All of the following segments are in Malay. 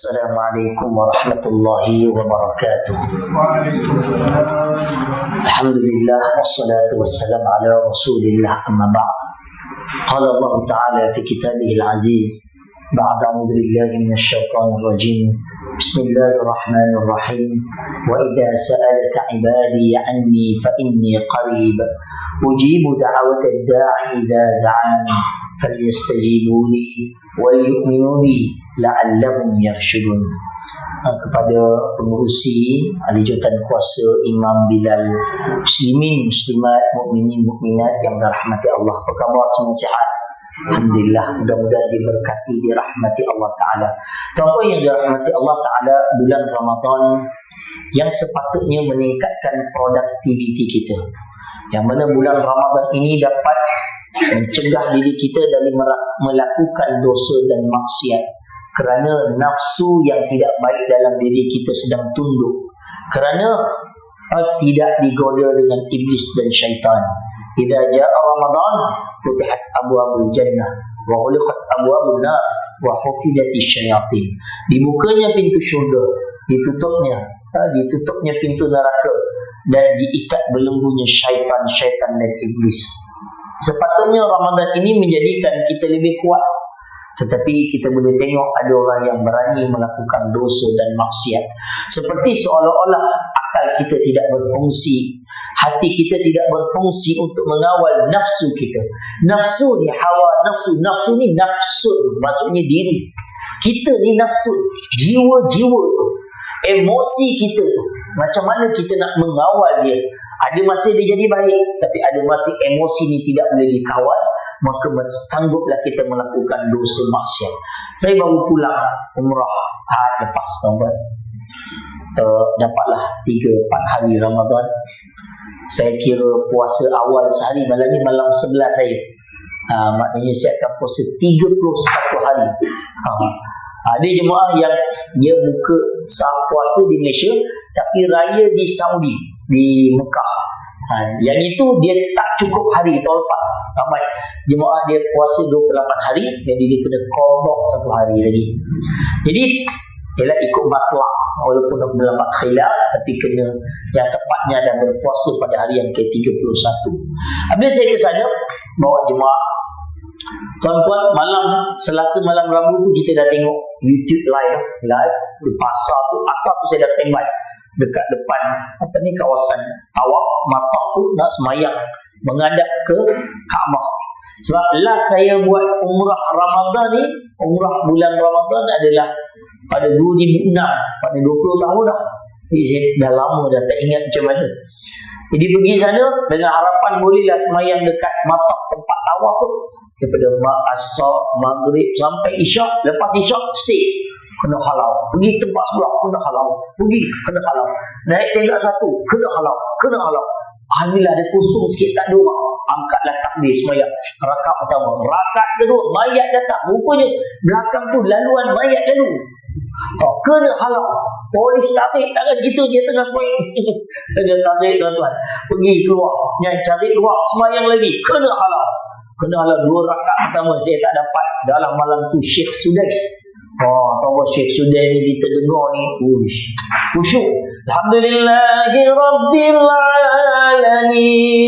Assalamualaikum warahmatullahi wabarakatuh. Alhamdulillah wassalatu wassalamu ala Rasulillah amma ba'd. Qala Allah Ta'ala fi kitabihil aziz ba'da a'udzu billahi minasyaitonir rajim. Bismillahirrahmanirrahim. Wa idza sa'alaka 'ibadi 'anni fa inni qarib ujibu da'watad da'i idza da'an falyastajibu li wal yu'minu bi la'allahum yarshudun. Kepada pengurusi ahli jawatan kuasa Imam Bilal, muslimin, muslimat, mukminin, mukminat yang dirahmati Allah, apa khabar? Semua sihat? Alhamdulillah, mudah-mudahan diberkati, dirahmati Allah Ta'ala. Tuan-tuan yang dirahmati Allah Ta'ala, bulan Ramadan yang sepatutnya meningkatkan produktiviti kita, yang mana bulan Ramadan ini dapat mencegah diri kita dari melakukan dosa dan maksiat, kerana nafsu yang tidak baik dalam diri kita sedang tunduk, kerana tidak digoda dengan iblis dan syaitan. Idza jaa Ramadan futihat abwabul jannah wa ghuliqat abwabun nar wa hufidatis syayatin. Dibukanya pintu syurga, ditutupnya pintu neraka, dan diikat belenggunya syaitan dan iblis. Sepatutnya Ramadan ini menjadikan kita lebih kuat, tetapi kita boleh tengok ada orang yang berani melakukan dosa dan maksiat, seperti seolah-olah akal kita tidak berfungsi, hati kita tidak berfungsi untuk mengawal nafsu kita. Nafsu ni hawa nafsu ni nafsu, maksudnya diri kita ni nafsu, jiwa tu, emosi kita tu, macam mana kita nak mengawal dia. Ada masa dia jadi baik, tapi ada masa emosi ni tidak boleh dikawal, maka sangguplah kita melakukan dosa maksiat. Saya baru pulang umrah lepas tuan-tuan, dapatlah 3-4 hari Ramadan. Saya kira puasa awal sehari, malam ni malam 11 saya. Maknanya saya akan puasa 31 hari. Ada jemaah yang dia buka sah puasa di Malaysia, tapi raya di Saudi, di Mekah. Yang itu dia tak cukup hari tahun lepas. Sampai jemaah dia puasa 28 hari, jadi dia kena qada 1 hari lagi. Jadi ialah ikut matlak, walaupun berlamat khilaf, tapi kena yang tepatnya dan berpuasa pada hari yang ke-31. Habis saya ke sana bawa jemaah. Tuan-tuan, Selasa malam Rabu tu kita dah tengok YouTube live di pasar tu. Asal tu saya dah standby dekat depan kawasan Tawaf Mataf tu, nak semayang menghadap ke Kaabah. Sebab last saya buat umrah Ramadan ni, umrah bulan Ramadan adalah pada 2006, pada 20 tahun dah. Jadi saya dah lama dah tak ingat macam mana. Jadi pergi sana dengan harapan bolehlah semayang dekat Mataf tempat tawaf tu, daripada asar, maghrib sampai isyak. Lepas isyak stay, kena halau. Pergi tempat sebelah, kena halau. Pergi, kena halau. Naik tingkat 1, kena halau. Alhamdulillah ada kosong sikit, tak ada orang. Angkatlah takbir semayang. Rakaat pertama, rakaat kedua, mayat datang. Rupanya belakang tu laluan mayat lalu. Kena halau. Polis tarik tangan kita, dia tengah semayang. Dia tarik tuan-tuan, pergi keluar, yang cari keluar, semayang lagi, kena halau. 2 rakaat pertama saya tak dapat. Dalam malam tu Syekh Sudais, tahu Syekh Sudais ni kita dengar ni khusyuk. Alhamdulillahi Rabbil Alamin.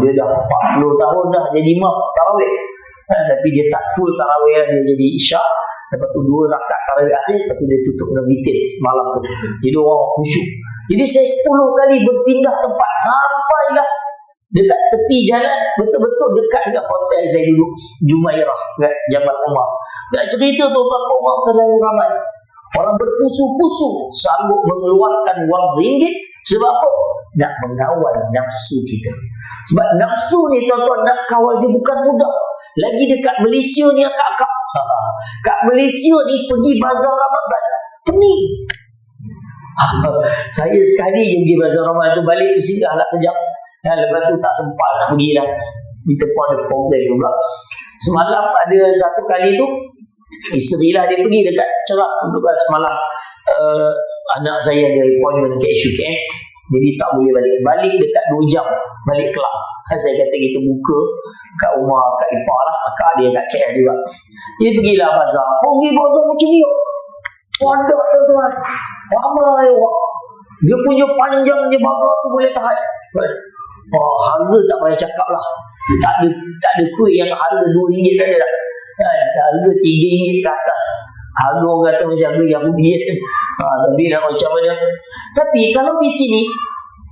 Dia dah 40 tahun dah jadi imam tarawih, tapi dia tak full tarawih, dia jadi isyak. Lepas tu 2 rakaat tarawih akhir, lepas tu dia tutup dengan witir malam tu. Jadi orang khusyuk. Jadi saya 10 kali berpindah tempat sampailah dekat tepi jalan, betul-betul dekat dengan hotel saya duduk, Jumairah, dekat Jabal Umar. Tak cerita tuan-tuan, orang terlalu ramai. Orang berpusu-pusu sanggup mengeluarkan wang ringgit. Sebab apa? Nak mengawal nafsu kita. Sebab nafsu ni tuan-tuan, nak kawal dia bukan mudah. Lagi dekat Malaysia ni akak-akak. Kat Malaysia ni pergi bazar Ramadan pening. Saya sekali je pergi bazar Ramadan tu, balik tu singgahlah kejap. Lepas tu tak sempat nak pergi dah. Kita pun ada problem juga. Semalam ada satu kali tu, isteri lah dia pergi dekat Ceras kebetulan semalam. Anak saya ada appointment ke SUKM. Jadi tak boleh balik dekat 2 jam balik Kelang. Saya kata kita buka kat rumah kat ipar lah, kakak dia kat KL juga. Dia pergilah bazar. Pergi bazar macam ni. Padat tuan-tuan. Ramai orang. Dia punya panjang je bazar tu boleh tahan. Harga tak payah cakap lah. Tak ada kuih yang harga RM2 saja dah. Harga RM3 ke atas. Harga orang kata macam harga Yahudi. Tapi nak macam mana. Tapi kalau di sini,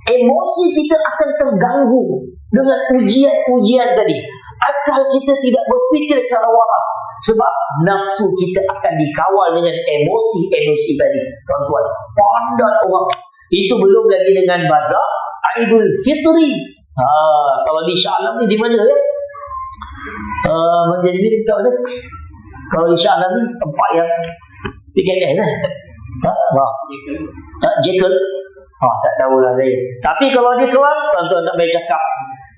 emosi kita akan terganggu dengan ujian-ujian tadi. Akal kita tidak berfikir secara waras. Sebab nafsu kita akan dikawal dengan emosi-emosi tadi. Tuan-tuan, padat orang. Itu belum lagi dengan bazar Aidul Fitri. Kalau di Shah Alam ni di mana ya? Menjadi milik kau tu. Kalau di Shah Alam ni tempat yang PKN lah. Jekyll. Tak tahulah saya. Tapi kalau di Kelang, tuan-tuan tak boleh cakap.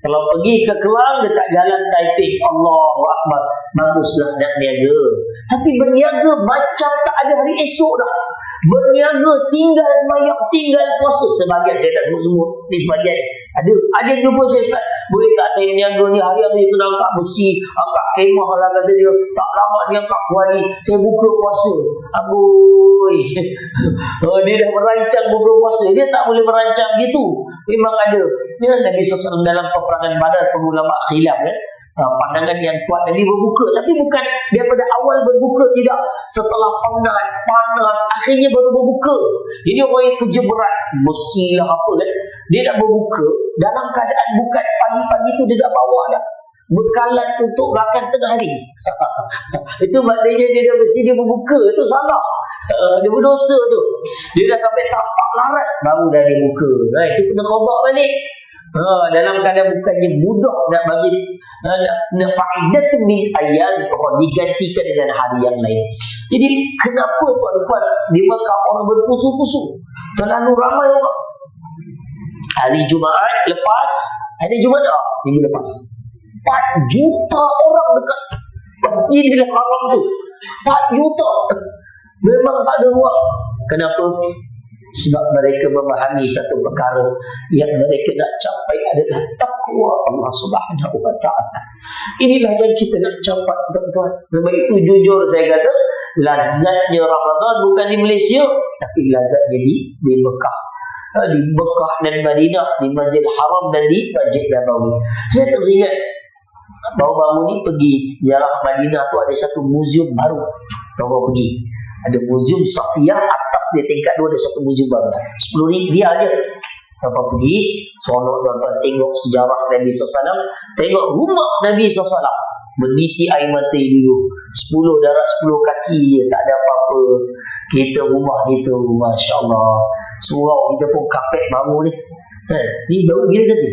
Kalau pergi ke Kelang dekat jalan Taiping, Allahu Akbar, baguslah nak niaga. Tapi berniaga macam tak ada hari esok dah. Berniaga tinggal sembahyang, tinggal puasa. Sebahagian saya tak sebut-sebut ni, sebahagian ada yang jumpa saya, Ustaz, boleh tak saya niaga ni hari-hari kena angkat besi, angkat kemah lah, kata dia. Tak lama dia angkat kuali, saya buka puasa. Amboi. Dia dah merancang buka puasa, dia tak boleh merancang gitu. Memang ada ya, Nabi SAW dalam peperangan Badar, ulama khilaf ya. Pandangan yang kuat Nabi berbuka, tapi bukan daripada awal berbuka, tidak. Setelah penat, panas, akhirnya baru berbuka. Ini orang yang kerja berat, besi lah apa kan, dia nak berbuka dalam keadaan bukan pagi-pagi tu dia dah bawa dah bekalan untuk makan tengah hari. Itu maknanya dia dah mesti dia berbuka, itu salah. Dia berdosa tu. Dia dah sampai tapak larat baru dah dia buka. Itu kena qada balik. Dalam keadaan bukannya mudah nak bagi faedah min ayam digantikan dengan hari yang lain. Jadi kenapa tuan-tuan di Mekah orang berpusu-pusu, terlalu ramai orang. Hari Jumaat lepas, hari Jumaat minggu lepas 4 juta orang dekat Masjidil Haram tu. 4 juta. Memang tak ada ruang. Kenapa? Sebab mereka memahami satu perkara yang mereka nak capai adalah takwa Allah Subhanahu wa ta'ala. Inilah yang kita nak capai, tuan-tuan. Sebab itu jujur saya kata, lazatnya Ramadan bukan di Malaysia, tapi lazatnya di Mekah. Di Mekah dan Madinah, di Masjidil Haram dan di Masjid Nabawi. Saya teringat baru-baru ni pergi ziarah Madinah tu, ada satu muzium baru. Baru pergi, ada muzium Safiyah, atas dia tingkat 2 ada satu muzium baru, RM10 je. Tanpa pergi seronok tuan-tuan, tengok sejarah Nabi SAW, tengok rumah Nabi SAW, meniti air mata dulu. 10 darat 10 kaki je, tak ada apa-apa. Kita rumah kita, Masya Allah, surau kita pun kapet baru ni. Ni baru bila tadi,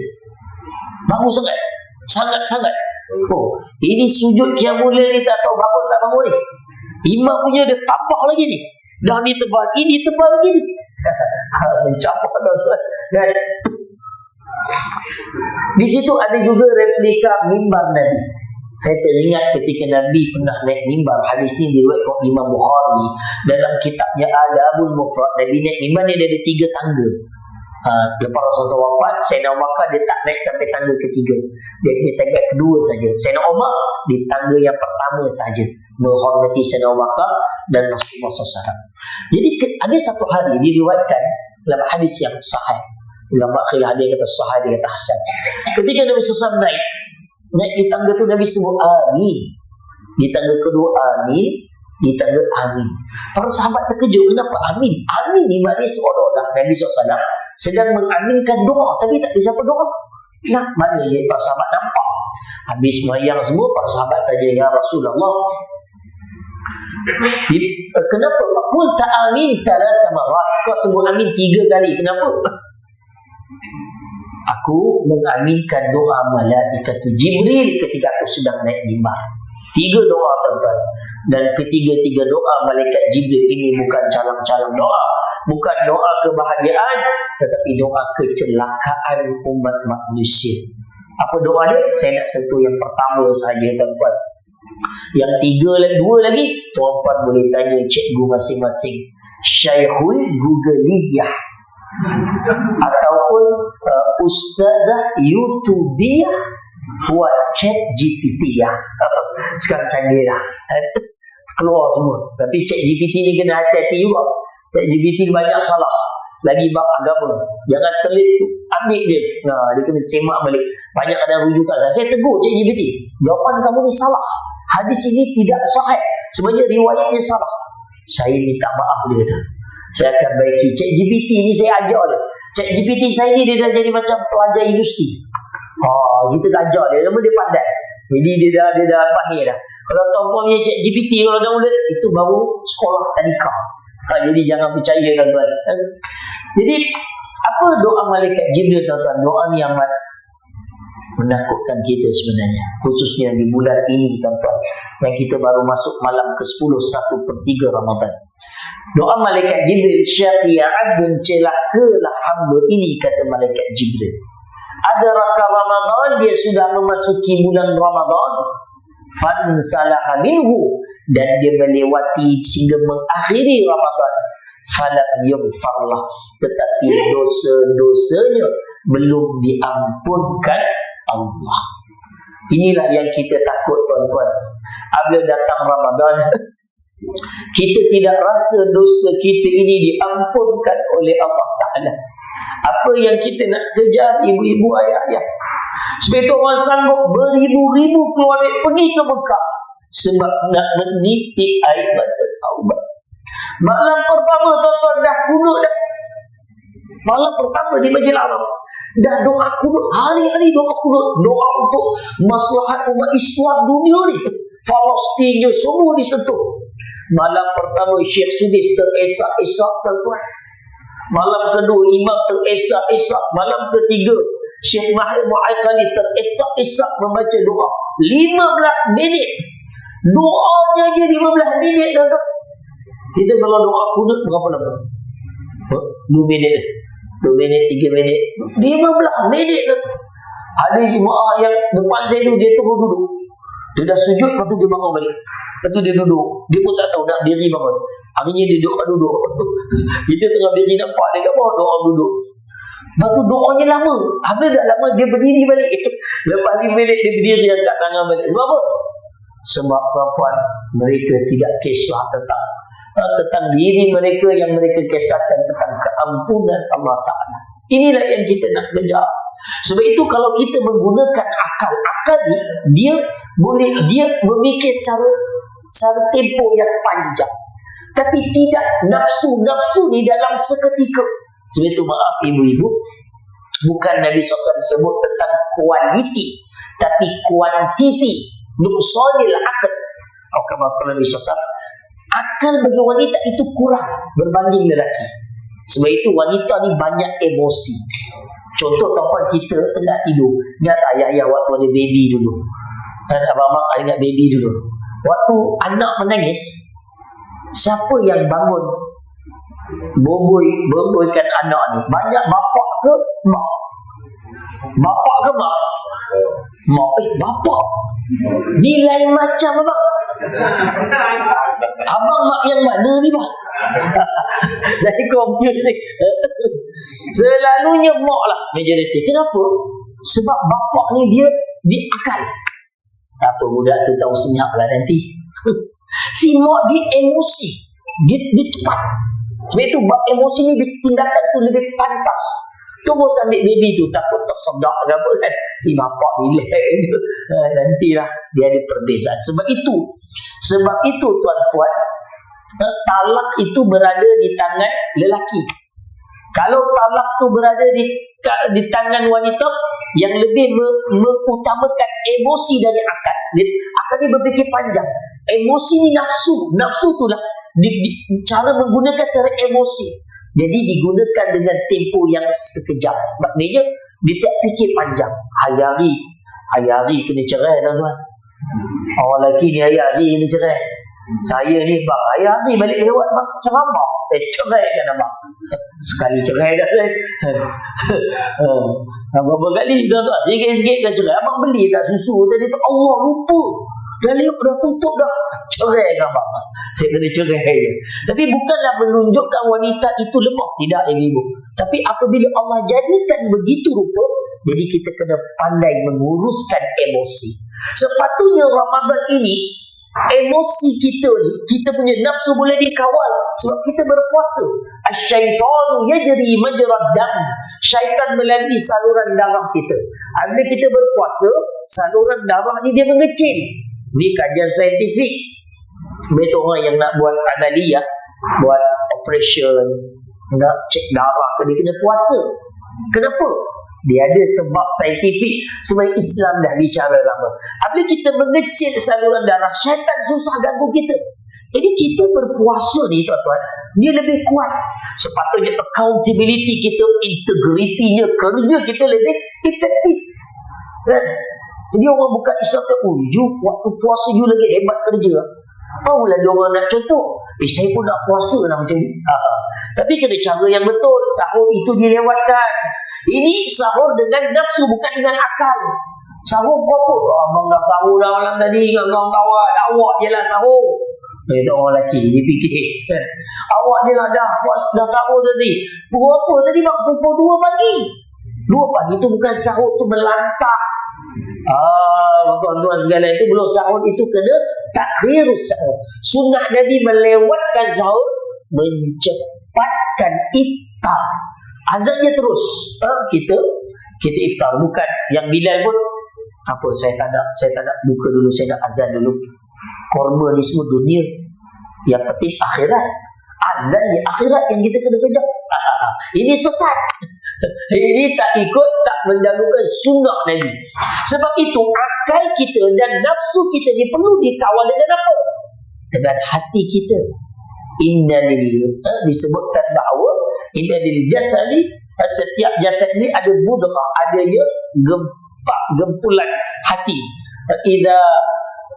baru sangat, sangat-sangat. Ini sujud qiyamul lail ni tak tahu berapa tak bangun ni. Imam punya dia tambah lagi ni. Dah ni tebal, ini tebal lagi ni. Mencapai tuan-tuan. Dan di situ ada juga replika mimbar Nabi. Saya teringat ketika Nabi pernah naik mimbar. Hadis ni diriwayatkan Imam Bukhari dalam kitabnya Adabul Mufrad. Nabi naik mimbar ni, dia ada 3 tangga. Lepas Rasulullah wafat, Sayyidina Abu Bakar dia tak naik sampai tangga ketiga. Dia punya tangga kedua saja. Sayyidina Umar di tangga yang pertama saja, menghormati Sayyidina Abu Bakar dan Rasulullah SAW. Jadi ada satu hari diriwayatkan dalam hadis yang sahih. Ulama khilaf, ada yang kata sahih, dia kata hasan. Ketika Nabi SAW naik di tangga tu, Nabi sebut amin. Di tangga kedua amin, di tangga amin. Para sahabat terkejut, kenapa amin? Amin ni maknanya seolah-olah Nabi SAW sedang mengaminkan doa, tapi tak ada siapa doa. Nah, maknanya para sahabat nampak. Habis sembahyang semua, para sahabat tanya, ya Rasulullah, kenapa qul ta'amin 3 marat? Kau sebut amin 3 kali. Kenapa? Aku mengaminkan doa malaikat Jibril ketika aku sedang naik mimbar. 3 doa, tuan-tuan. Dan ketiga-tiga doa malaikat Jibril ini bukan calang-calang doa, bukan doa kebahagiaan, tetapi doa kecelakaan umat manusia. Apa doa dia? Saya nak sentuh yang pertama saja, tuan-tuan. Yang 2 lagi, tuan-tuan boleh tanya cikgu masing-masing. Syekhul Googliyah. Ataupun ustazah YouTubiah buat chat GPT ya. Sekarang canggih lah, keluar semua. Tapi chat GPT ni kena hati-hati juga. Chat GPT banyak salah. Lagi bab agama, jangan telit tu, ambil je. Dia kena semak balik. Banyak ada rujukan. Saya tegur chat GPT, jawapan kamu ni salah, hadis ini tidak sahih, sebenarnya riwayatnya salah. Saya minta maaf, dia kata. Saya akan baiki. Chat GPT ni saya ajar dia. Chat GPT saya ni dia dah jadi macam pelajar universiti. Kita dah ajar dia, lama dia pandai. Jadi dia dah mahir dah. Kalau tuan-tuan punya Chat GPT, kalau download itu baru sekolah tadika. Jadi jangan percaya tuan-tuan. Jadi apa doa malaikat Jibril tuan-tuan? Doa ni amat menakutkan kita sebenarnya, khususnya di bulan ini tuan-tuan, yang kita baru masuk malam ke-10 1/3 Ramadan. Doa malaikat Jibril, syafi'atun, celakalah hamba ini, kata malaikat Jibril. Ada raka Ramadan, dia sudah memasuki bulan Ramadan, fansalaha minhu, dan dia melewati sehingga mengakhiri Ramadan, falam yughfarlah, tetapi dosa-dosanya belum diampunkan Allah. Inilah yang kita takut tuan-tuan. Apabila datang Ramadan, kita tidak rasa dosa kita ini diampunkan oleh Allah Ta'ala. Apa yang kita nak kejar, ibu-ibu, ayah-ayah? Sebab itu orang sanggup beribu-ribu keluar pergi ke Mekah sebab nak menitik air mata taubat. Malam pertama tuan-tuan dah kunut dah. Malam pertama di Masjidil Haram dah doa kunut, hari-hari doa kunut, doa untuk maslahat umat Islam dunia ni, Palestin semua disentuh. Malam pertama Syekh Sudis teresak-esak tuan-tuan. Malam kedua imam teresak-esak. Malam ketiga Syekh Mahir Mu'aikali teresak-esak membaca doa 15 minit. Doanya je 15 minit tuan-tuan. Kita kalau doa kunut berapa lama? 2 minit, 2 minit, 3 minit, 15 minit tuan. Ada jemaah yang depan saya tu, dia terus duduk. Dia dah sujud, lepas tu dia bangun balik. Lepas tu dia duduk. Dia pun tak tahu nak diri bangun. Akhirnya dia duduk. Kita tengah diri nampak dia kat bawah, doa duduk. Lepas tu doanya lama. Habis dah lama dia berdiri balik. Lepas 5 minit dia berdiri angkat tangan balik. Sebab apa? Sebab perempuan mereka tidak kisah tentang diri mereka, yang mereka kisahkan tentang keampunan Allah Ta'ala. Inilah yang kita nak kejar. Sebab itu kalau kita menggunakan akal ni, dia memikir secara tempo yang panjang, tapi tidak nafsu ni dalam seketika. Sebab itu maaf ibu-ibu, bukan Nabi SAW sebut tentang kualiti, tapi kuantiti, nuqsanil akal. Nabi SAW, akal bagi wanita itu kurang berbanding lelaki. Sebab itu wanita ni banyak emosi. Contoh tuan-tuan, kita tengah tidur, ingat ayah-ayah waktu ada baby dulu, abang-abang ingat baby dulu, waktu anak menangis, siapa yang bangun boboikan anak ni? Banyak bapak ke mak? Bapak ke mak? Mak. Bapak ni lain macam abang. Abang mak yang mana ni bang? Saya confused ni. Selalunya mak lah majoriti. Kenapa? Sebab bapak ni dia akal. Apa budak tu tahu senyap lah nanti. Si mak dia emosi, dia cepat. Sebab itu bab emosi ni, tindakan tu lebih pantas. Terus ambil baby tu, takut tersedak ke apa kan. Si bapak relax je. Nantilah dia ada perbezaan. Sebab itu tuan-tuan, talak itu berada di tangan lelaki. Kalau talak tu berada di tangan wanita, yang lebih mengutamakan emosi dari akal. Akal ni berfikir panjang. Emosi ni nafsu tu lah cara menggunakan secara emosi. Jadi digunakan dengan tempo yang sekejap. Maknanya dia tak fikir panjang. Hari-hari kena cerai tuan-tuan. Orang lelaki ni hari-hari kena cerai. Saya ni bang, hari-hari balik lewat bang, ceramah. Cerai kan abang. Sekali cerai dah kan. Berapa kali tuan-tuan, sikit-sikit kan cerai. Abang beli tak susu tadi tu, Allah lupa. Dah liuk, dah tutup dah. Cerai kan bapa. Saya kena cerai je. Tapi bukanlah menunjukkan wanita itu lemah. Tidak, ibu. Tapi apabila Allah jadikan begitu rupa, jadi kita kena pandai menguruskan emosi. Sepatutnya Ramadan ini, emosi kita ni, kita punya nafsu boleh dikawal sebab kita berpuasa. Asyaitanu yajri majrad dam. Syaitan melalui saluran darah kita. Apabila kita berpuasa, saluran darah ni dia mengecil. Ni kajian saintifik. Betul orang yang nak buat amaliyah, buat operation, nak cek darah, dia kena puasa. Kenapa? Dia ada sebab saintifik. Sebab Islam dah bicara lama. Apabila kita mengecil saluran darah, syaitan susah ganggu kita. Jadi kita berpuasa ni tuan-tuan, dia lebih kuat. Sepatutnya accountability kita, integritinya, kerja kita lebih efektif. Kan? Jadi orang bukan Islam kata, oh you waktu puasa you lagi hebat kerja. Barulah dia orang nak contoh. Saya pun nak puasa lah macam ni. Tapi kena cara yang betul. Sahur itu dilewatkan. Ini sahur dengan nafsu, bukan dengan akal. Sahur apa? Abang dah sahur dah malam tadi dengan kawan-kawan. Awak je lah sahur. Itu orang lelaki, dia fikir. Awak je lah dah sahur tadi. Pukul apa tadi bang? Pukul 2 pagi. 2 pagi tu bukan sahur, tu melantah. Tuan-tuan segala itu belum sahur, itu kena takhirus sahur. Sunnah Nabi melewatkan sahur, mencepatkan iftar. Azannya terus. Kita iftar. Bukan yang Bilal pun, apa saya tak nak buka dulu, saya nak azan dulu. Korban ni semua dunia, yang penting akhirat. Azan di akhirat yang kita kena kejar. Ini sesat. Ini tak ikut, tak mendahulukan sunnah Nabi. Sebab itu akal kita dan nafsu kita ni perlu dikawal dengan apa? Dengan hati kita. Disebutkan bahawa innalil jasadi, setiap jasad ni ada mudghah, adanya gempulan hati.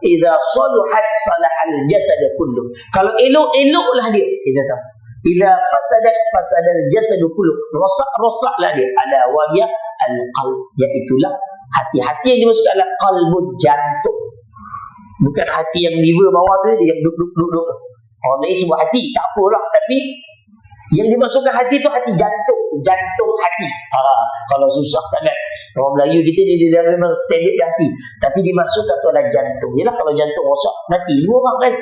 Idza saluhat salahal jasad kullu. Kalau eloklah dia, kita tahu. Idza fasadal jasad kullu. Rosaklah dia. Ada wajah al-qalb, iaitulah hati-hati yang dimasukkan adalah qalbun, jantung. Bukan hati yang liver bawah tu, dia yang duduk. Orang lain sebut hati, tak apalah. Tapi yang dimasukkan hati tu hati jantung hati. Kalau susah sangat, orang Melayu kita dia memang standard hati, tapi dimasukkan tu adalah jantung. Yalah, kalau jantung rosak mati semua orang kan.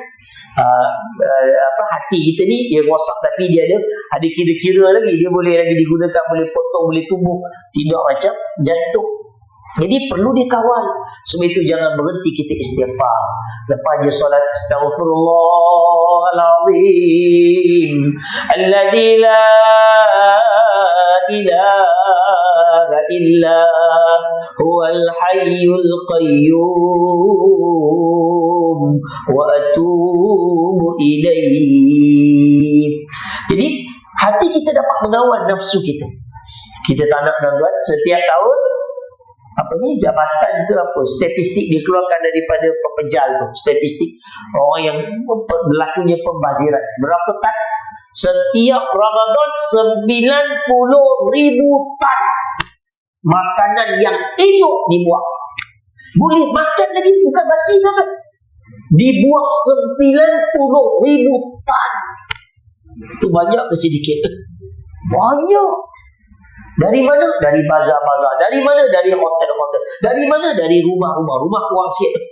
Hati kita ni dia rosak, tapi dia ada kira-kira lagi, dia boleh lagi digunakan, boleh potong, boleh tumbuh, tidak macam jantung. Jadi perlu dikawal. Sebab itu jangan berhenti kita istighfar. Lepas je solat, astaghfirullahalazim alladzi la ilaha illa huwal hayyul qayyum wa atubu ilaihi. Jadi hati kita dapat mengawal nafsu kita. Kita tak nak tuan-tuan, setiap tahun jabatan itu apa, statistik dikeluarkan daripada pepejal tu, statistik orang yang berlakunya pembaziran. Berapa tan? Setiap Ramadan 90,000 tan makanan yang elok dibuat. Boleh makan lagi, bukan basi kan? Dibuat 90,000 tan. Itu banyak ke sedikit? Banyak. Dari mana? Dari bazar-bazar. Dari mana? Dari hotel-hotel. Dari mana? Dari rumah-rumah. Rumah kurang sikit.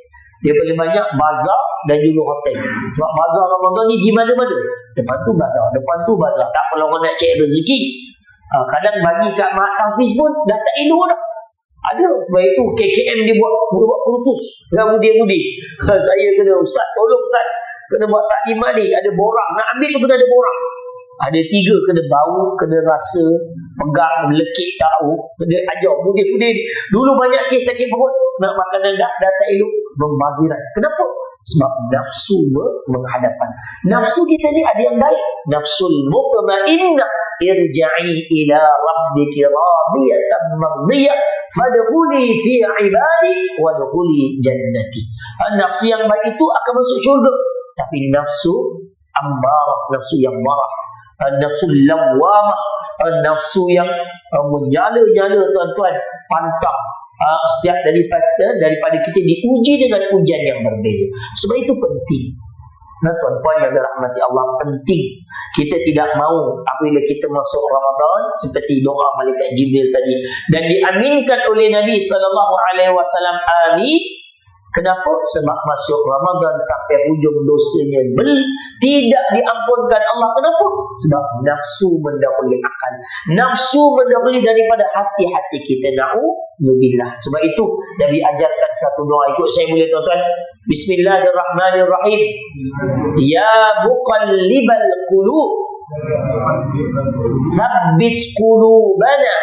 Dia paling banyak bazar dan juga hotel. Sebab bazar Ramadan ni di mana-mana. Depan tu bazar. Tak perlu orang nak cek rezeki. Kadang bagi kat Mak Tafiz pun dah tak elok dah. Ada. Sebab itu KKM dia buat kursus dengan mudi-mudi. Saya kena, Ustaz tolong Ustaz, kena buat taklimat ni. Ada borang. Nak ambil tu kena ada borang. Ada 3, kena bau, kena rasa, pegang, lekik tahu, kena ajar mudi-mudi. Dulu banyak kes sakit perut, nak makanan dah tak elok, membaziran. Kenapa? Sebab nafsu menghadapan. Nafsu kita ni ada yang baik. Nafsul mutmainnah, irja'i ila rabbiki radiyatan mardiyah fadkhuli fi ibadi wadkhuli jannati. Nafsu yang baik itu akan masuk syurga. Tapi nafsu ammarah, nafsu yang marah, nafsu lawamah, nafsu yang menyala-nyala tuan-tuan, pantang, Setiap daripada kita diuji dengan ujian yang berbeza. Sebab itu penting. Nah, tuan-tuan yang dirahmati Allah, penting kita tidak mahu apabila kita masuk Ramadan seperti doa malaikat Jibril tadi dan diaminkan oleh Nabi SAW. Amin. Kenapa? Sebab masuk Ramadan sampai hujung dosanya tidak diampunkan Allah. Kenapa? Sebab nafsu mendahului akal. Nafsu mendahului daripada hati-hati kita. Na'udzubillah. Sebab itu Nabi ajarkan satu doa. Ikut saya boleh tuan-tuan. Bismillahirrahmanirrahim. Ya muqallibal qulub, tsabbit qulubana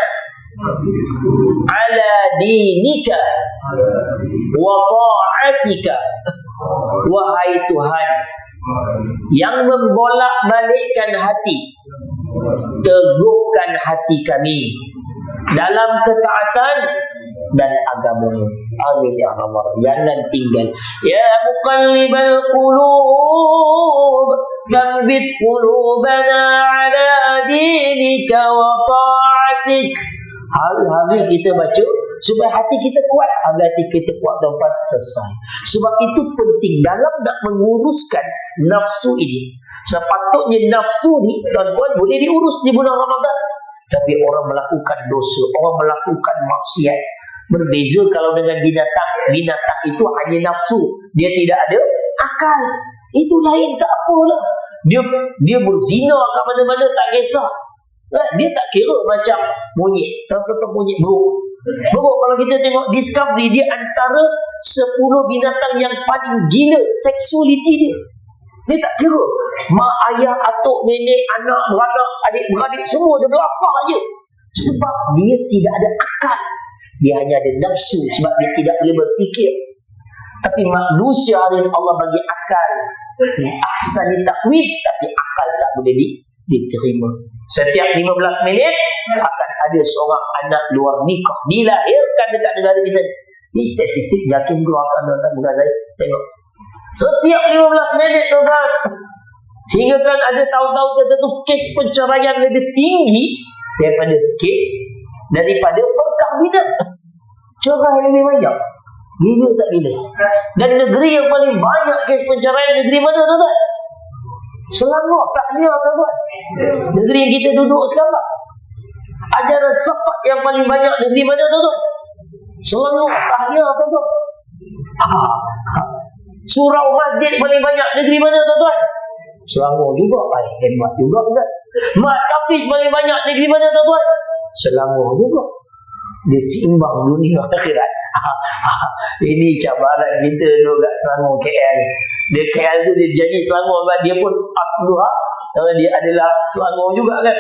ala dinika wa ta'atika. Wahai Tuhan yang membolak-balikkan hati, teguhkan hati kami dalam ketaatan dan agamamu. Amin ya Allah. Jangan tinggal. Ya muqallibal qulub, tsabbit qulubana ala dinika wa ta'atik. Hari-hari kita baca supaya hati kita kuat. Hati kita kuat dapat selesai. Sebab itu penting dalam nak menguruskan nafsu ini. Sepatutnya nafsu ni tuan-tuan boleh diurus di bulan Ramadan. Tapi orang melakukan dosa, orang melakukan maksiat. Berbeza kalau dengan binatang. Binatang itu hanya nafsu. Dia tidak ada akal. Itu lain tak apalah. Dia berzina kat mana-mana tak kisah. Dia tak kira macam monyet. Contoh monyet buruk. Buruk kalau kita tengok Discovery, dia antara 10 binatang yang paling gila seksualiti dia. Dia tak kira mak, ayah, atuk, nenek, anak, beranak, adik-beradik semua dia berafak je. Sebab dia tidak ada akal. Dia hanya ada nafsu sebab dia tidak boleh berfikir. Tapi manusia hari ini Allah bagi akal. Ahsan takwid, tapi akal tak boleh diterima. Setiap 15 minit akan ada seorang anak luar nikah dilahirkan dekat negara kita. Ini statistik Jakim keluarkan dalam negara saya. Tengok. Setiap 15 minit tuan-tuan. Sehingga kan ada tahun-tahun tertentu kes perceraian lebih tinggi daripada perkahwinan. Cerai lebih banyak. Gila tak gila? Dan negeri yang paling banyak kes perceraian negeri mana tuan-tuan? Selangor, tahniah tuan-tuan. Negeri yang kita duduk sekarang. Ajaran sesat yang paling banyak negeri mana tuan-tuan? Selangor, tahniah tuan-tuan. Surau masjid paling banyak negeri mana tuan-tuan? Selangor juga. Hebat juga Ustaz. Mat Hafiz paling banyak negeri mana tuan-tuan? Selangor juga. Dia seimbang dunia akhirat. Ini cabaran kita duduk kat Selangor KL. Dia KL tu dia jadi Selangor sebab dia pun asluha, dia adalah Selangor juga kan.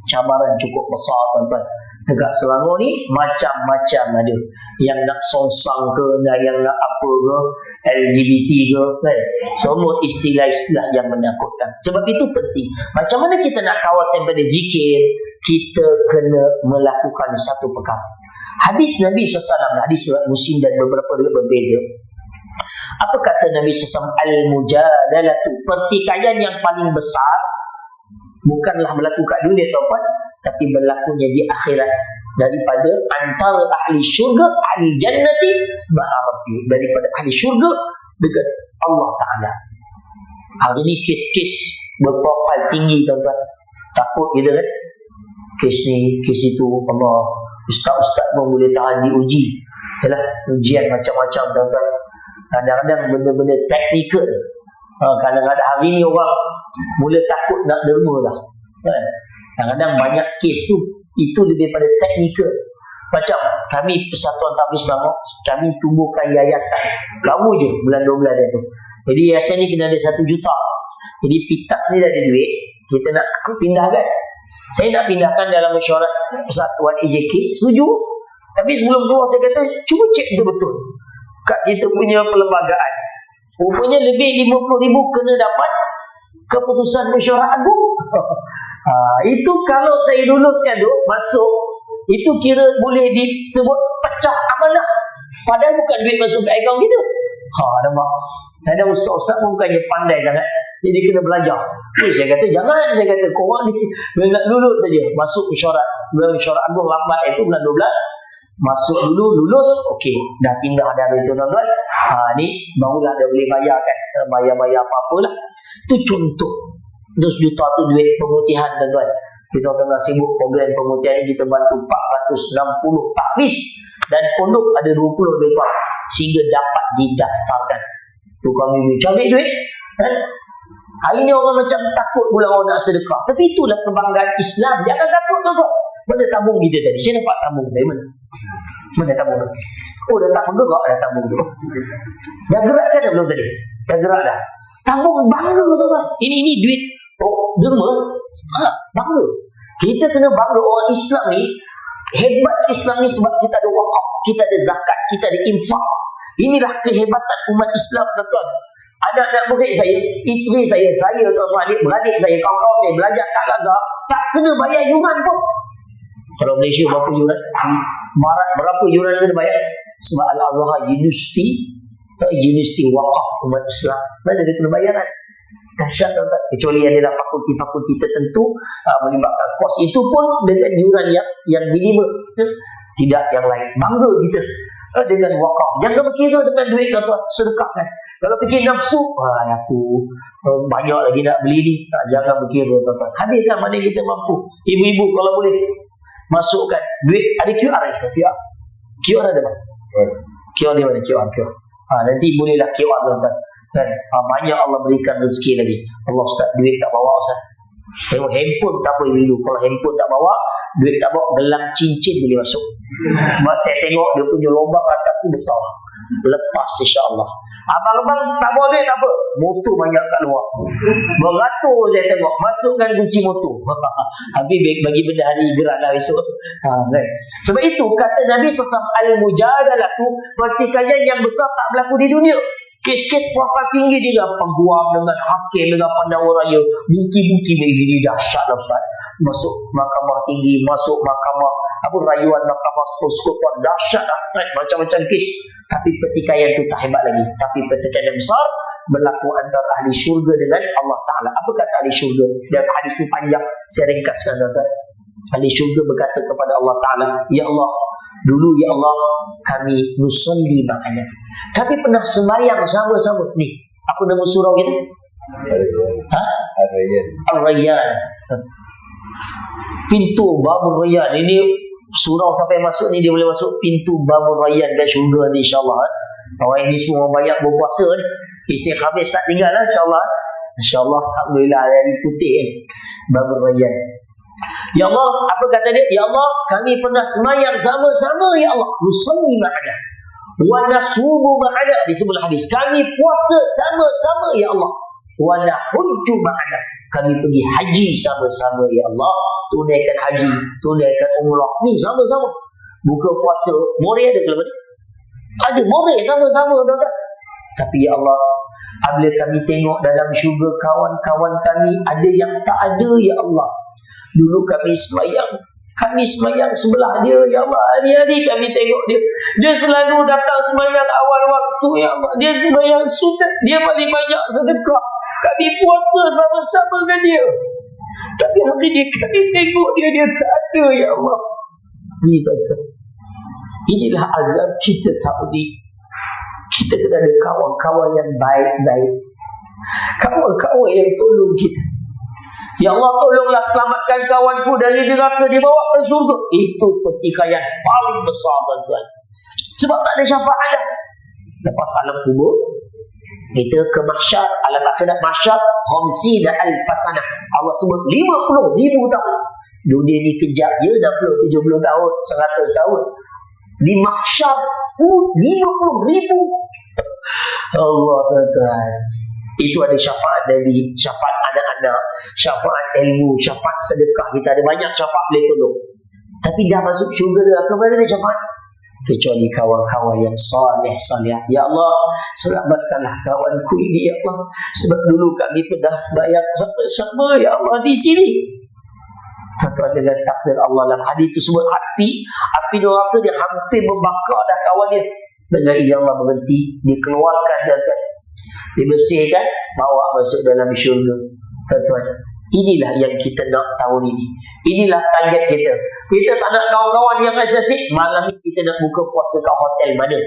Cabaran cukup besar tuan-tuan. Dekat Selangor ni macam-macam ada. Yang nak songsang ke, yang nak apa ke, LGBT ke kan. Semua istilah-istilah yang menakutkan. Sebab itu penting. Macam mana kita nak kawal sampai dari zikir, kita kena melakukan satu perkara. Hadis Nabi SAW, hadis Muslim dan beberapa berbeza. Apa kata Nabi SAW? Al-mujadalatu, pertikaian yang paling besar bukanlah berlaku kat dunia tuan-tuan, tapi berlakunya di akhirat, daripada antara ahli syurga, ahli jannati ma'a rabbi, daripada ahli syurga dengan Allah Ta'ala. Hari ni kes-kes berprofil tinggi tuan-tuan. Takut kita kan, kes ni, kes itu. Allah, ustaz-ustaz pun boleh tahan diuji. Yalah, ujian macam-macam tuan-tuan. Kadang-kadang benda-benda teknikal. Kadang-kadang hari ni orang mula takut nak derma lah kan? Kadang-kadang banyak kes tu itu lebih pada teknikal. Macam kami Persatuan Tabligh Selangor, kami tumbuhkan yayasan baru je bulan 12 tu. Jadi yayasan ni kena ada 1 juta. Jadi pitas ni dah ada duit, kita nak pindahkan. Saya nak pindahkan dalam mesyuarat Persatuan EJK, setuju. Tapi sebelum keluar saya kata cuba cek betul-betul kat kita punya perlembagaan. Rupanya lebih 50,000 kena dapat keputusan mesyuarat agung. Itu kalau saya luluskan tu masuk, itu kira boleh disebut pecah amanah. Padahal bukan duit masuk ke akaun kita. Nampak? Kadang ustaz-ustaz pun bukannya pandai sangat, jadi kena belajar. Saya kata jangan, saya kata korang ni nak lulus saja masuk mesyuarat. Bulan mesyuarat agung lambat itu bulan 12. Masuk dulu, lulus, okey, dah pindah dari itu tuan-tuan. Ni barulah dia boleh bayar kan, bayar apa-apa lah. Itu contoh. 100 juta tu duit pemutihan tuan-tuan. Kita tengah sibuk program pemutihan ni, kita bantu 460 tahfiz dan pondok ada 20 lebih sehingga dapat didaftarkan. Tu kami cari duit kan? Hari ni orang macam takut pula orang nak sedekah. Tapi itulah kebanggaan Islam. Jangan takut tuan-tuan. Mana tabung kita tadi? Saya dapat tabung dari mana? Mana tabung tu? Oh, dah tak bergerak dah tabung tu. Dah gerak kan dah belum tadi? Dah gerak dah. Tabung bangga tuan-tuan. Ini duit derma. Bangga. Kita kena bangga orang Islam ni. Hebat Islam ni sebab kita ada wakaf, kita ada zakat, kita ada infak. Inilah kehebatan umat Islam tuan-tuan. Anak-anak murid saya, isteri saya, tuan-tuan, adik-beradik saya, kawan-kawan saya belajar kat Al-Azhar, tak kena bayar yuran pun. Kalau Malaysia berapa yuran? Barat berapa yuran kena bayar? Sebab Al-Azhar universiti wakaf umat Islam. Mana dia kena bayaran? Dahsyat tuan-tuan. Kecuali adalah fakulti-fakulti tertentu melibatkan kos, itu pun dengan yuran yang minimum. Tidak yang lain. Bangga kita dengan wakaf. Jangan berkira dengan duit tuan-tuan, sedekahkan. Kalau fikir nafsu, aku banyak lagi nak beli ni, jangan berkira tuan-tuan. Habiskan mana kita mampu. Ibu-ibu kalau boleh masukkan duit. Ada QR Ustaz? QR ada tak? QR di mana? QR. Nanti bolehlah QR tuan-tuan kan? Banyak Allah berikan rezeki lagi. Allah Ustaz, duit tak bawa Ustaz. Tengok handphone tak apa ibu. Kalau handphone tak bawa, duit tak bawa, gelang cincin boleh masuk. Sebab saya tengok dia punya lubang atas tu besar. Lepas insya-Allah. Abang-abang tak bawa duit tak apa, motor banyak kat luar. Beratur saya tengok, masukkan kunci motor. Habis bagi benda hari gerak lah esok. Kan? Sebab itu kata Nabi SAW, al-mujadalah tu pertikaian yang besar tak berlaku di dunia. Kes-kes profil tinggi dengan peguam, dengan hakim, dengan pendakwa raya, bukti-bukti begini dahsyat lah Ustaz. Masuk mahkamah tinggi, masuk mahkamah rayuan, mahkamah persekutuan, dahsyat lah, macam-macam kes. Tapi pertikaian tu tak hebat lagi. Tapi pertikaian yang besar berlaku antara ahli syurga dengan Allah Ta'ala. Apa kata ahli syurga? Dan hadis ni panjang, saya ringkaskan tuan-tuan. Ahli syurga berkata kepada Allah Ta'ala, Ya Allah, dulu ya Allah kami nusalli ma'ana, kami pernah sembahyang sama-sama. Ni apa nama surau kita? Ar-Rayyan. Pintu Babur Rayyan. Ini surau sampai masuk ni dia boleh masuk pintu Babur Rayyan dan syurga ni insya-Allah. Orang ini semua banyak berpuasa ni. Isteri habis tak tinggal lah insya-Allah. Insya-Allah alhamdulillah ada di putih kan. Babur Rayyan. Ya Allah, apa kata dia? Ya Allah, kami pernah semayang sama-sama ya Allah. Nusalli ma'ana wa nasumu ma'ana. Di sebelah hadis, kami puasa sama-sama ya Allah. Wa nahujju ma'ana. Kami pergi haji sama-sama ya Allah. Tunaikan haji, tunaikan umrah ni sama-sama. Buka puasa, more ada ke lepas ni? Ada more sama-sama tuan-tuan. Tapi ya Allah, apabila kami tengok dalam syurga kawan-kawan kami, ada yang tak ada ya Allah. Dulu kami semayang sebelah dia ya Allah. Hari-hari kami tengok dia. Dia selalu datang semayang awal waktu ya Allah. Dia semayang sunat. Dia paling banyak sedekah. Kami puasa sama-sama dengan dia. Tapi hari ni kami tengok dia tak ada ya Allah. Inilah azab kita tadi. Kita kena ada kawan-kawan yang baik-baik. Kawan-kawan yang tolong kita. Ya Allah, tolonglah selamatkan kawanku dari neraka, dibawa ke surga. Itu pertikaian paling besar tuan-tuan. Sebab tak ada syafaat dah. Lepas alam kubur, kita ke mahsyar, alam akhirat mahsyar, khamsina alfasanah. Allah sebut 50,000 tahun. Dunia ni kejap je 60, 70 tahun, 100 tahun. Di mahsyar 50,000. Allah tuan-tuan. Itu ada syafaat dari syafaat anak-anak, syafaat ilmu, syafaat sedekah. Kita ada banyak syafaat boleh tolong. Tapi dah masuk syurga dah, ke mana dia syafaat? Kecuali kawan-kawan yang salih. Ya Allah, selamatkanlah kawanku ini ya Allah. Sebab dulu kami pernah sembahyang sama-sama ya Allah di sini. Tuan-tuan, dengan takdir Allah dalam hadis itu sebut api neraka dia hampir membakar dah kawan dia. Dengan izin Allah berhenti, dikeluarkan dan dibersihkan, bawa masuk dalam syurga. Tuan-tuan, Inilah yang kita nak tahun ini. Inilah target kita. Kita tak nak kawan-kawan yang asyik. Malam ni kita nak buka puasa kat hotel mana?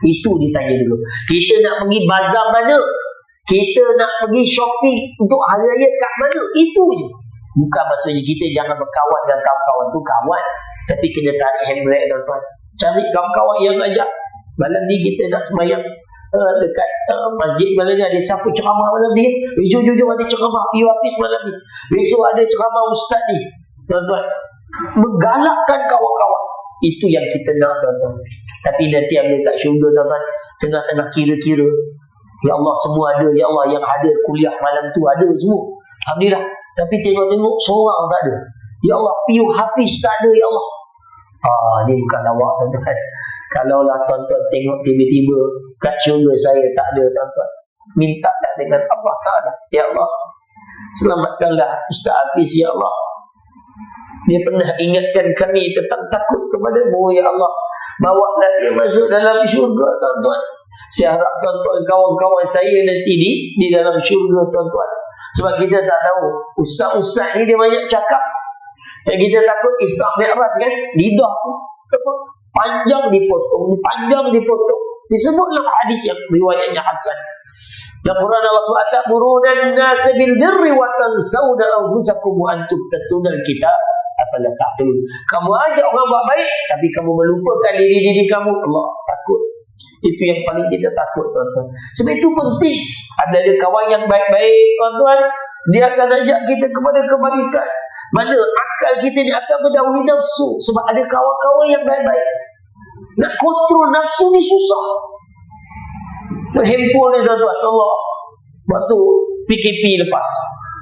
Itu ditanya dulu. Kita nak pergi bazar mana? Kita nak pergi shopping untuk hari raya kat mana? Itu je. Bukan maksudnya kita jangan berkawan dengan kawan-kawan tu kawan. Tapi kena tarik handbrake tuan-tuan. Cari kawan-kawan yang ajak. Malam ni kita nak sembahyang dekat masjid malam ni, ada siapa ceramah malam ni? Jujur-jujur ada ceramah Pio Hafiz malam ni. Besok ada ceramah ustaz ni. Tuan-tuan, menggalakkan kawan-kawan. Itu yang kita nak, tuan-tuan. Tapi nanti ambil kat syurga, tuan-tuan, tengah-tengah kira-kira, ya Allah semua ada, ya Allah yang hadir kuliah malam tu ada semua, alhamdulillah. Tapi tengok-tengok seorang tak ada. Ya Allah, Pio Hafiz tak ada, ya Allah. Ni bukan lawak, tuan-tuan. Kalaulah tuan-tuan tengok tiba-tiba kat syurga saya tak ada, tuan-tuan, mintalah dengan Allah Ta'ala, ya Allah, selamatkanlah Ustaz Hafiz, ya Allah. Dia pernah ingatkan kami tentang takut kepada-Mu, ya Allah. Bawalah dia masuk dalam syurga, tuan-tuan. Saya harap tuan-tuan kawan-kawan saya nanti di dalam syurga, tuan-tuan. Sebab kita tak tahu ustaz-ustaz ni dia banyak cakap. Yang kita takut Isra Mi'raj kan, lidah tu panjang dipotong. Disebut dalam hadis yang riwayatnya hasan. Dalam Quran Allah SWT, burunan nasa bil birri wa tansawna anfusakum wa antum tatluna al-kitab afala ta'qilun. Kamu ajak orang buat baik tapi kamu melupakan diri kamu. Allah takut. Itu yang paling kita takut, tuan-tuan. Sebab itu penting ada kawan yang baik-baik, tuan-tuan. Dia akan ajak kita kepada kebaikan. Mana akal kita ni akan berdahului nafsu. Sebab ada kawan-kawan yang baik-baik. Nak kontrol nafsu ni susah. Handphone ni, tuan-tuan, Allah, waktu PKP lepas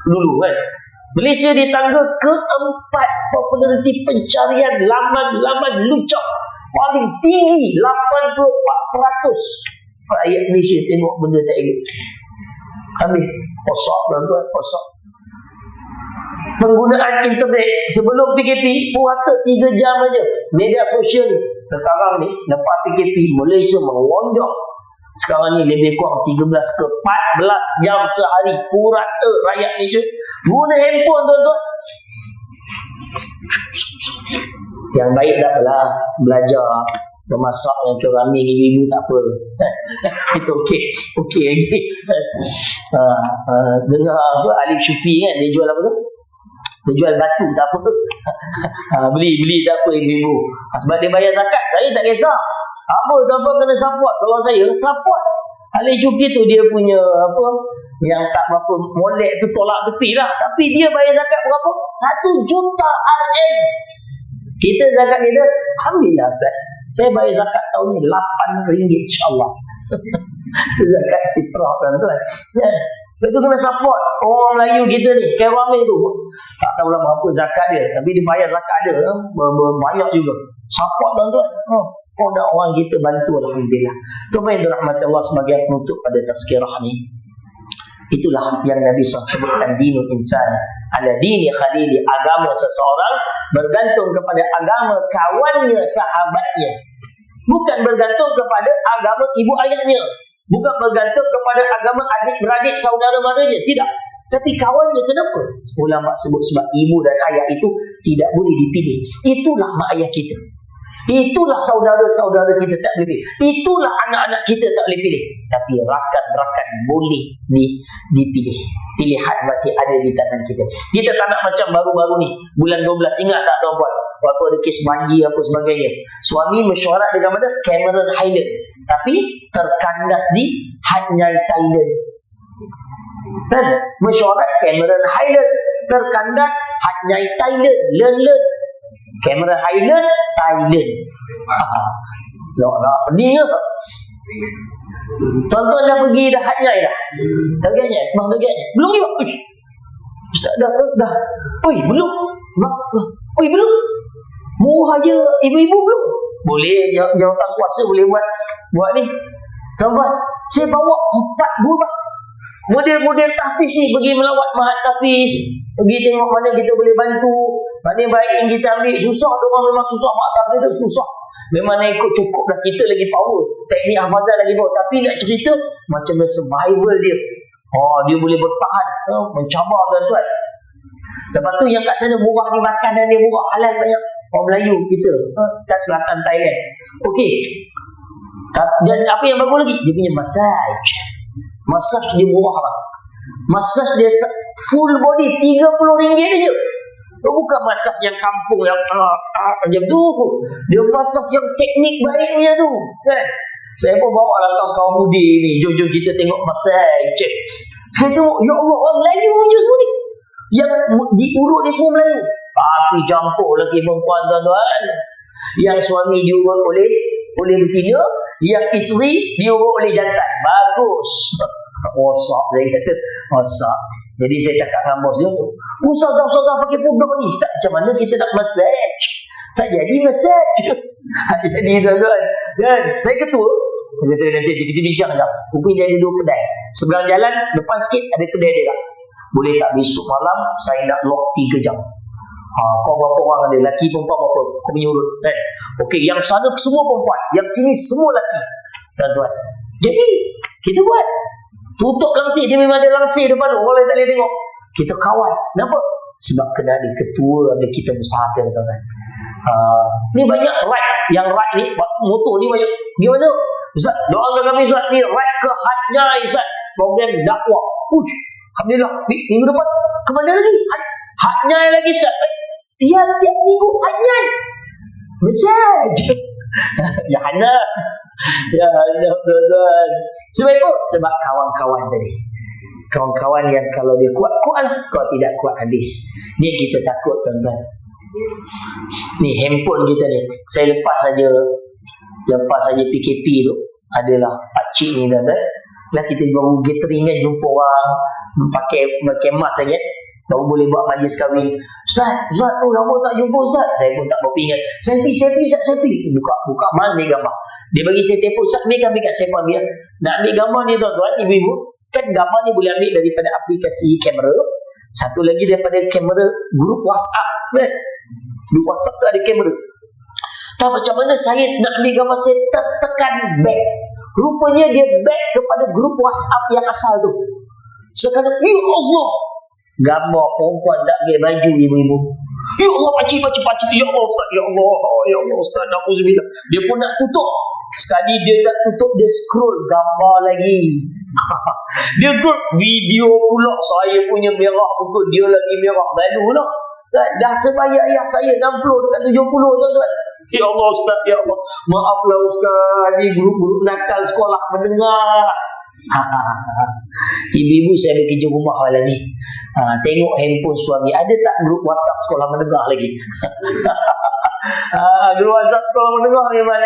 dulu kan, Malaysia di tangga keempat populariti pencarian laman lucak paling tinggi, 84%. Rakyat Malaysia tengok benda tak elok. Habis kosok, tuan-tuan, kosok. Penggunaan internet sebelum PKP puasa 3 jam aja. Media sosial ni sekarang ni lepas PKP Malaysia melonjak. Sekarang ni lebih kurang 13 ke 14 jam sehari purata rakyat Malaysia guna handphone, tuan-tuan. Yang baik tak apalah, belajar memasak yang keramik ibu-ibu tak apa. Itu okey lagi. Dengar apa Alif Syufi kan, dia jual apa tu? Dia jual batu tak apa. Beli tak apa ibu-ibu. Sebab dia bayar zakat, saya tak kisah. Apa tuan-tuan kena support. Kalau saya support Alif Syufi tu, dia punya apa yang tak berapa molek tu tolak tepi lah. Tapi dia bayar zakat berapa? 1 juta RM. Kita zakat kita, alhamdulillah Ustaz, saya bayar zakat tahun ni RM8 insyaAllah. Itu zakat fitrah, tuan-tuan. Ya. Itu kena support orang Melayu kita ni, Keramik tu. Tak tahulah berapa zakat dia, tapi dia bayar zakat dia banyak juga. Support, tuan-tuan. Dan orang kita bantu, alhamdulillah. Tuan-tuan yang dirahmati Allah, sebagai penutup pada tazkirah ni, itulah yang Nabi SAW sebutkan, dinul insan ala dini khalili, agama seseorang bergantung kepada agama kawannya, sahabatnya. Bukan bergantung kepada agama ibu ayahnya, bukan bergantung kepada agama adik-beradik, saudara-maranya, tidak. Tapi kawannya, kenapa? Ulama sebut sebab ibu dan ayah itu tidak boleh dipilih. Itulah mak ayah kita, itulah saudara-saudara kita tak boleh pilih, itulah anak-anak kita tak boleh pilih. Tapi rakan-rakan boleh dipilih. Pilihan masih ada di tangan kita. Kita tak nak macam baru-baru ni, bulan 12, ingat tak tuan-puan, waktu ada kes banjir apa sebagainya, suami mesyuarat dengan mana? Cameron Highland, tapi terkandas di Hat Nyai Thailand. Kan? Mesyuarat Cameron Highland, terkandas Hat Nyai Thailand. Learn Cameron Highland, Thailand. Nak pedih ke? Tuan-tuan dah pergi dah Hat Nyai dah? Harganya? Bang harganya? Belum ni bang? Ustaz dah. Belum? Belum? Murah je, ibu-ibu belum? Boleh, jawatan kuasa boleh buat ni. Tuan-tuan, saya bawa 4 bus model-model tahfiz ni pergi melawat Mahat Tahfiz, pergi tengok mana kita boleh bantu, mana baik yang kita ambil. Susah, orang memang susah, Mahat Tahfiz tu susah. Memang nak ikut cukup dah, kita lagi power, teknik hafazan lagi power. Tapi nak cerita macam survival dia. Dia boleh bertahan, mencabar tuan-tuan. Lepas tu yang kat sana murah ni, makanan dia murah, halal banyak. Orang Melayu kita kat selatan Thailand. Okey. Dan apa yang bagus lagi? Dia punya massage. Massage dia murah lah. Massage dia full body RM30 je. Dia bukan massage yang kampung yang macam tu. Dia massage yang teknik baik punya tu, kan? Saya pun bawa lah kawan-kawan mudi ni, jom kita tengok massage. Saya tengok, ya Allah, orang Melayu je semua ni. Yang diurut dia semua Melayu. Tapi campur lelaki perempuan, tuan-tuan. Yang suami diurut oleh betina, yang isteri diurut oleh jantan. Bagus. Rosak, saya kata. Rosak. Jadi saya cakap dengan bos dia tu, Ustazah pakai produk ni. Ustaz, macam mana kita nak massage? Tak jadi massage. Jadi tuan-tuan, kan? Saya ketua. Nanti kita bincang sekejap. Rupanya dia ada 2 kedai. Seberang jalan, depan sikit ada kedai dia tak? Boleh tak besok malam saya nak lock 3 jam. Kau berapa orang ada? Lelaki perempuan berapa? Kau punya urut, kan? Okey, yang sana semua perempuan, yang sini semua lelaki, tuan-tuan. Jadi kita buat tutup langsir. Dia memang ada langsir depan tu, orang lain tak boleh tengok. Kita kawal. Kenapa? Sebab kena ada ketua, ada kita usahakan, tuan-tuan. Ni banyak ride. Yang ride ni, motor ni banyak. Gimana? Ustaz, doakan kami Ustaz, ni ride ke Hajjah Ustaz, program dakwah. Alhamdulillah, minggu depan ke mana lagi? Hajjah lagi Ustaz. Tiap-tiap minggu Hajjah. Besar. Ya Hana. Ya Hana, tuan-tuan. Sebab apa? Sebab kawan-kawan tadi. Kawan-kawan yang kalau dia kuat lah. Kalau tidak kuat habis. Ni kita takut, tuan-tuan. Ni handphone kita ni. Saya lepas saja PKP tu, adalah pakcik ni, tuan-tuan. Lah kita baru gathering kan, jumpa orang pakai mask saja, baru boleh buat majlis kahwin. Ustaz tu lama tak jumpa Ustaz. Saya pun tak berapa ingat. Selfie Ustaz, selfie. Buka mal ambil gambar. Dia bagi saya telefon, Ustaz ambil kat saya pun ambil. Nak ambil gambar ni, tuan-tuan, ibu-ibu, kan gambar ni boleh ambil daripada aplikasi kamera. Satu lagi daripada kamera grup WhatsApp, kan? Grup WhatsApp tu ada kamera. Tak, macam mana saya nak ambil gambar, saya tekan back. Rupanya dia back kepada grup WhatsApp yang asal tu. Sekarang, ya Allah, gambar perempuan tak pakai baju, ibu-ibu. Ya Allah, pakcik. Ya Allah Ustaz, ya Allah Ustaz, na'udzubillah. Dia pun nak tutup. Sekali dia nak tutup, dia scroll gambar lagi. Dia group video pula. Saya punya merah pukul, dia lagi merah balu lah. Dah sebaya ayah saya 60 dekat 70, tuan-tuan. Ya Allah Ustaz, ya Allah, maaflah Ustaz, ni guru-guru nakal sekolah mendengar. Ibu-ibu saya ada kerja rumah malam ni. Tengok handphone suami, ada tak grup WhatsApp sekolah mendengar lagi? Grup WhatsApp sekolah mendengar memang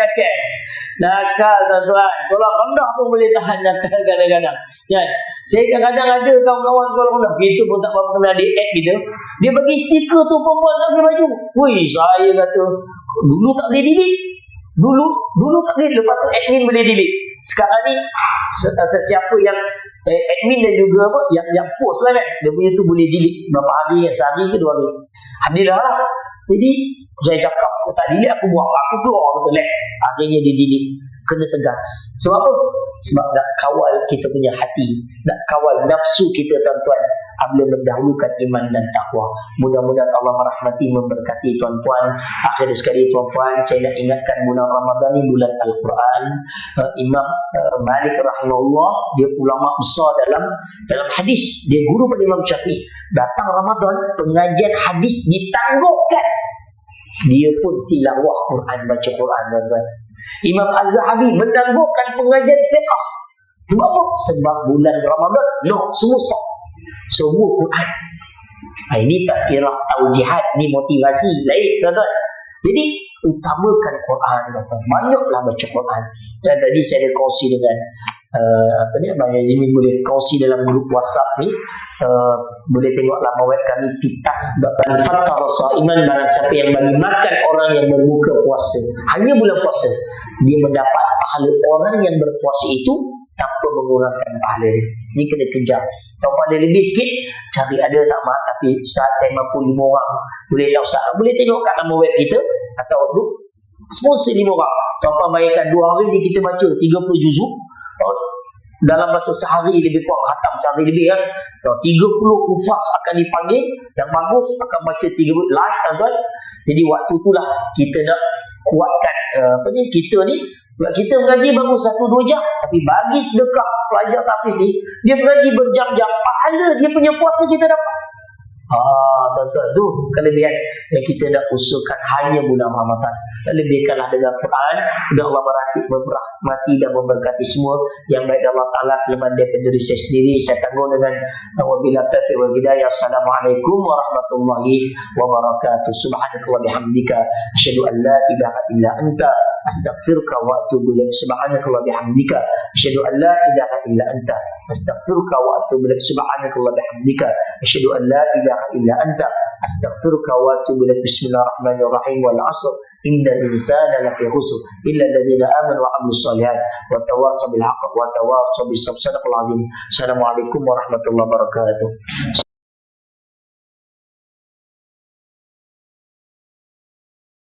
nakal, tuan-tuan. Sekolah rendah pun boleh tahan nakal kadang-kadang, kan? Saya kadang-kadang ada kawan-kawan sekolah rendah, kita pun tak apa kena dia add kita. Dia bagi stiker tu perempuan tak pakai baju. Saya kata dulu tak boleh delete. Dulu tak boleh, lepas tu admin boleh delete. Sekarang ni sesiapa yang admin dan juga yang post lah, kan, dia punya tu boleh delete berapa hari, sehari ke 2 hari. Alhamdulillah lah. Jadi saya cakap, tak delete aku buat, aku keluar betul lah. Akhirnya dia delete. Kena tegas. Sebab apa? Sebab nak kawal kita punya hati, nak kawal nafsu kita, tuan-tuan, apabila mendahulukan iman dan takwa. Mudah-mudahan Allah merahmati, memberkati tuan-tuan. Akhir sekali, tuan-tuan, saya nak ingatkan bulan Ramadan ni bulan Al-Quran. Imam Malik rahimahullah, dia ulama besar dalam hadis. Dia guru pada Imam Syafi'i. Datang Ramadan, pengajian hadis ditangguhkan. Dia pun tilawah Quran, baca Quran, tuan-tuan. Imam Az-Zahabi menangguhkan pengajian fiqh. Sebab apa? Sebab bulan Ramadan, semua stop. Semua Quran. Ini tazkirah taujihad, ni motivasi lain, tuan-tuan. Jadi utamakan Quran, tuan-tuan. Banyaklah baca Quran. Dan tadi saya ada kongsi dengan Abang Yazimin, boleh kongsi dalam grup WhatsApp ni. Boleh tengok laman web kami, pitas.fatar sa'iman, barang siapa yang bagi makan orang yang berbuka puasa, hanya bulan puasa, dia mendapat pahala orang yang berpuasa itu tanpa mengurangkan pahala dia. Ini kena kejar. Kalau ada lebih sikit, cari ada tak mak, tapi Ustaz saya mampu 5 orang. Boleh tak Ustaz? Boleh tengok kat nama web kita atau grup sponsor 5 orang. Tuan-tuan bayarkan 2 hari ni kita baca 30 juzuk. dalam masa sehari lebih kurang khatam sehari lebih kan. 30 hufaz akan dipanggil, yang bagus akan baca 30 live tuan-tuan. Jadi waktu itulah kita nak kuatkan kita ni. Kita mengaji bagus 1-2 jam, tapi bagi sedekah pelajar tahfiz ni, dia mengaji berjam-jam, pahala dia punya puasa kita dapat. Tuan-tuan, tu kelebihan yang kita nak usulkan hanya bulan Ramadan. Lebihkanlah dengan Quran. Dan Allah merahmati dan memberkati semua yang baik Allah Ta'ala. Kelemahan daripada diri saya sendiri, saya tanggung dengan wabillahi taufiq wal hidayah. Assalamualaikum warahmatullahi wabarakatuh. Subhanakallah bihamdika asyhadu an la ilaha illa anta astaghfiruka wa atubu ilaik. Subhanakallah bihamdika asyhadu an la ilaha illa anta astaghfiruka wa atubu ilaik. Subhanakallah bihamdika asyhadu an la ilaha illa anta astaghfiruka wa atubu ilaik. Bismillahirrahmanirrahim. Wal 'asr innal insana lafi khusr illa alladziina aamanu wa 'amilus shalihaat wa tawassaw bil haqq wa tawassaw bis sabr. Sadaqallahul azim. Assalamualaikum warahmatullahi wabarakatuh.